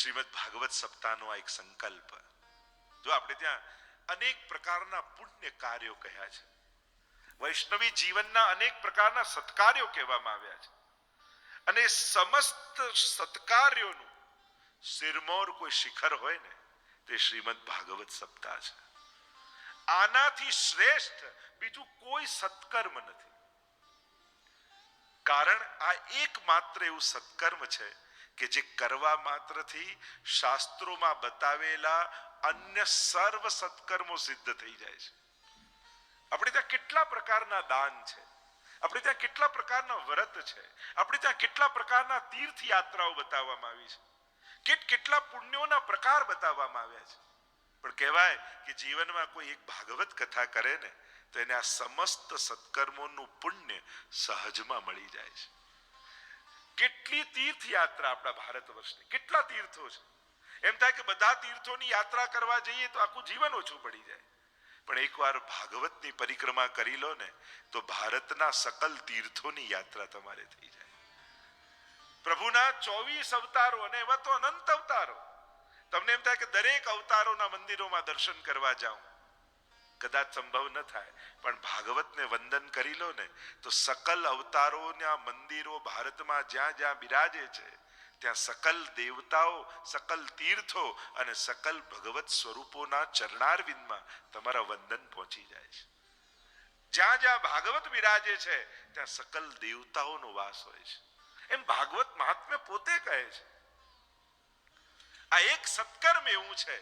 શ્રીમદ ભાગવત સપ્તાહનો આ એક સંકલ્પ. જો આપણે ત્યાં અનેક પ્રકારના પુણ્ય કાર્યો કહ્યા છે, વૈષ્ણવી જીવનના અનેક પ્રકારના સત્કાર્યો કહેવામાં આવ્યા છે, અને સમસ્ત સત્કાર્યોનું સિરમોર કોઈ શિખર હોય ને તે શ્રીમદ ભાગવત સપ્તાહ છે. આનાથી શ્રેષ્ઠ બીજું કોઈ સત્કર્મ નથી. કારણ આ એકમાત્ર એવું સત્કર્મ છે કે જે કરવા માત્રથી શાસ્ત્રોમાં બતાવેલા અન્ય સર્વ સત્કર્મો સિદ્ધ થઈ જાય છે. આપણે ત્યાં કેટલા પ્રકારના દાન છે, આપણે ત્યાં કેટલા પ્રકારના વ્રત છે, આપણે ત્યાં કેટલા પ્રકારના તીર્થ યાત્રાઓ બતાવવામાં આવી છે, કેટલા પુણ્યોના પ્રકાર બતાવવામાં આવ્યા છે. પણ કહેવાય કે જીવનમાં કોઈ એક ભાગવત કથા કરે ને તો એને આ સમસ્ત સત્કર્મોનું પુણ્ય સહજમાં મળી જાય છે. કેટલી તીર્થ યાત્રા આપણા ભારત વર્ષની, કેટલા તીર્થો છે. એમ થાય કે બધા તીર્થોની યાત્રા કરવા જઈએ તો આખું જીવન ઓછું પડી જાય. પણ એકવાર ભાગવતની પરિક્રમા કરી લો ને તો ભારતના સકલ તીર્થોની યાત્રા તમારે થઈ જાય. પ્રભુના 24 અવતારો, અને એવા તો અનંત અવતારો. તમને એમ થાય કે દરેક અવતારોના મંદિરોમાં દર્શન કરવા જાઉં, કદાચ સંભવ ન થાય, પણ ભાગવતને વંદન કરી લો ને તો સકલ અવતારોના મંદિરો ભારતમાં જ્યાં જ્યાં બિરાજે છે ત્યાં સકલ દેવતાઓ, સકલ તીર્થો અને સકલ ભગવત સ્વરૂપોના ચરણારવિંદમાં તમારા વંદન પહોંચી જાય છે. જ્યાં જ્યાં ભાગવત બિરાજે છે ત્યાં સકલ દેવતાઓનો વાસ હોય છે. એમ ભાગવત મહાત્મ્ય પોતે કહે છે. આ એક સત્કર્મ એવું છે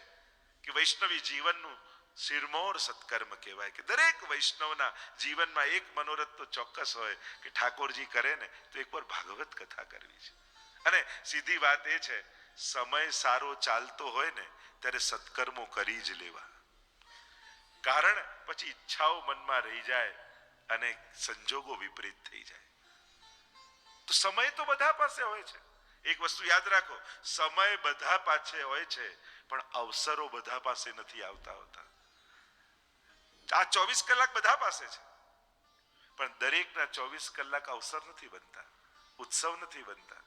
કે વૈષ્ણવી જીવનનું શિરમોર સત્કર્મ કહેવાય કે દરેક વૈષ્ણવના જીવનમાં એક મનોરથ તો ચોક્કસ હોય કે ઠાકોરજી કરે ને તો એકવાર ભાગવત કથા કરવી છે. અને સીધી વાત એ છે, સમય સારો ચાલતો હોય ને ત્યારે સત્કર્મો કરી જ લેવા. કારણ પછી ઈચ્છાઓ મનમાં રહી જાય અને સંજોગો વિપરીત થઈ જાય. તો સમય તો બધા પાસે હોય છે. એક વસ્તુ યાદ રાખો, સમય બધા પાસે હોય છે પણ અવસરો બધા પાસે નથી આવતા હોતા. આ 24 કલાક બધા પાસે છે પણ દરેકના 24 કલાક અવસર નથી બનતા, ઉત્સવ નથી બનતા.